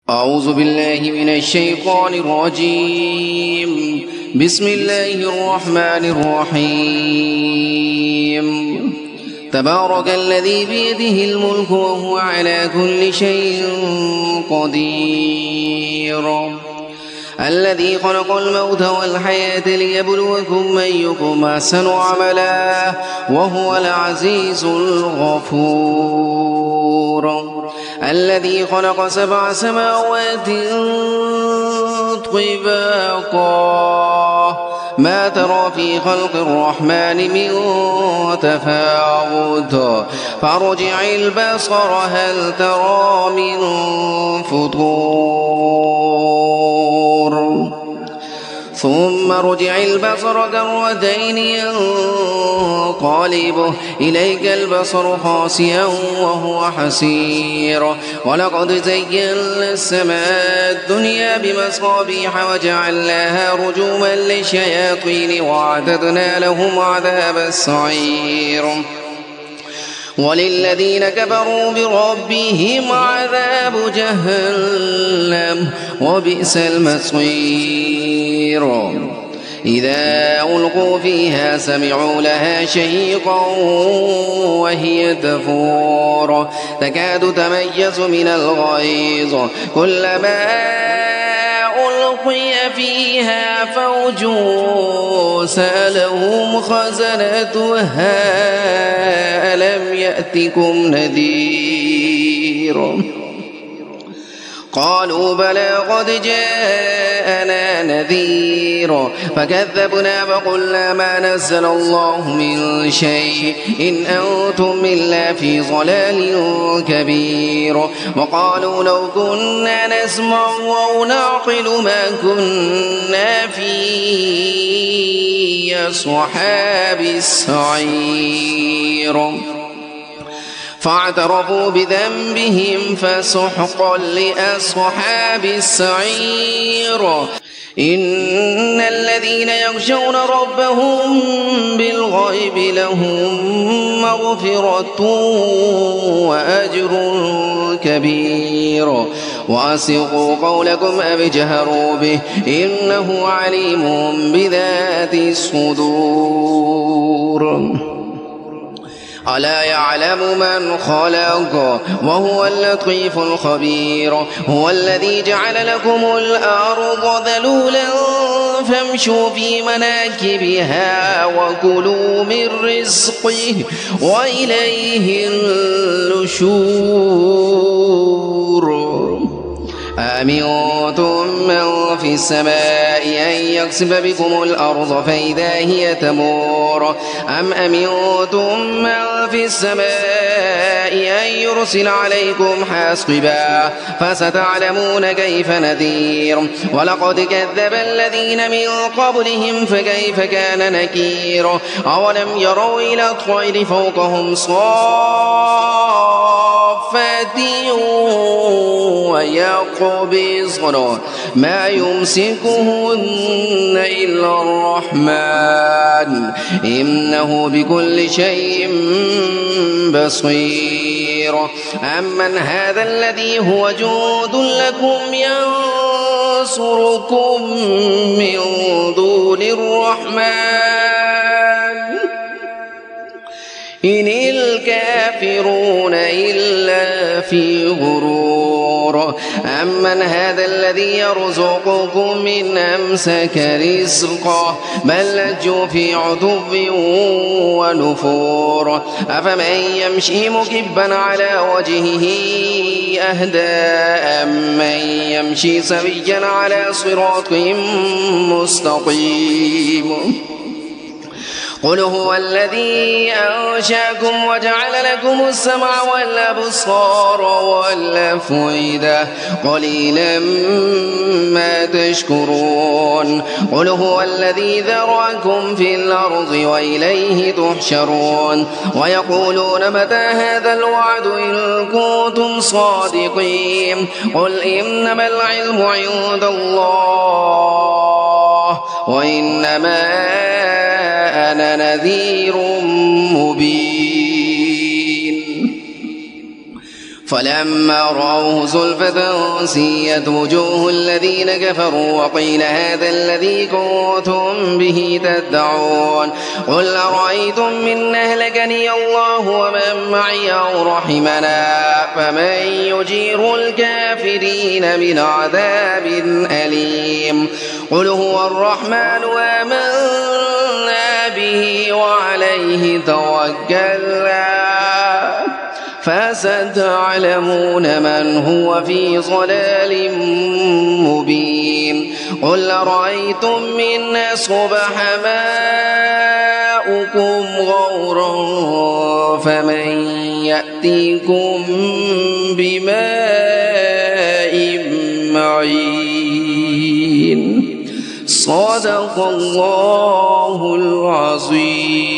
أعوذ بالله من الشيطان الرجيم. بسم الله الرحمن الرحيم. تبارك الذي بيده الملك وهو على كل شيء قدير. الذي خلق الموت والحياة ليبلوكم أيكم أحسن عملا وهو العزيز الغفور. الذي خلق 7 سماوات طباقا ما ترى في خلق الرحمن من تفاوت فارجع البصر هل ترى من فطور ثم رجع البصر كرتين ينقلب إليك البصر خاسئا وهو حسير. ولقد زينا السماء الدنيا بمصابيح وجعلناها رجوما للشياطين وأعتدنا لهم عذاب السعير. وللذين كفروا بربهم عذاب جهنم وبئس المصير. إذا ألقوا فيها سمعوا لها شهيقا وهي تفور تكاد تميز من الغيظ كلما ألقي فيها فوج سألهم خزنتها ألم يأتكم نذير قالوا بلى قد جاءنا نذير فكذبنا فقلنا ما نزل الله من شيء إن أنتم إلا في ضلال كبير. وقالوا لو كنا نسمع أو نعقل ما كنا في أصحاب السعير. فاعترفوا بذنبهم فسحقا لأصحاب السعير. إن الذين يخشون ربهم بالغيب لهم مغفرة وأجر كبير. وأسروا قولكم أو اجهروا به إنه عليم بذات الصدور. ألا يعلم من خلق وهو اللطيف الخبير. هو الذي جعل لكم الأرض ذلولا فامشوا في مناكبها وكلوا من رزقه وإليه النشور. أمنتم من في السماء أن يخسف بكم الأرض فإذا هي تمور أم أمنتم من في السماء أن يرسل عليكم حاصبا فستعلمون كيف نذير. ولقد كذب الذين من قبلهم فكيف كان نكير. أولم يروا إلى الطير فوقهم صافات ويقبضن ما يمسكهن إلا الرحمن إنه بكل شيء بصير. أمن هذا الذي هو جند لكم ينصركم من دون الرحمن إن الكافرون إلا في غرور. أمن هذا الذي يرزقكم من أمسك رزقه بل لجوا في عتو ونفور. أفمن يمشي مكبا على وجهه أهدى أمن يمشي سويا على صراط مستقيم. قل هو الذي أنشأكم وجعل لكم السمع والأبصار والأفئدة قليلا ما تشكرون. قل هو الذي ذرأكم في الأرض وإليه تحشرون. ويقولون متى هذا الوعد إن كنتم صادقين. قل إنما العلم عند الله وإنما أنا نذير مبين. فلما رأوه زلفة سيئت وجوه الذين كفروا وقيل هذا الذي كنتم به تدعون قل أرأيتم من أهلكني الله ومن معي أو رحمنا فمن يجير الكافرين من عذاب أليم قل هو الرحمن آمنا به وعليه توكلنا فستعلمون من هو في ضلال مبين قل أرأيتم من أصبح ماؤكم غورا فمن يأتيكم بماء معين صدق الله العظيم.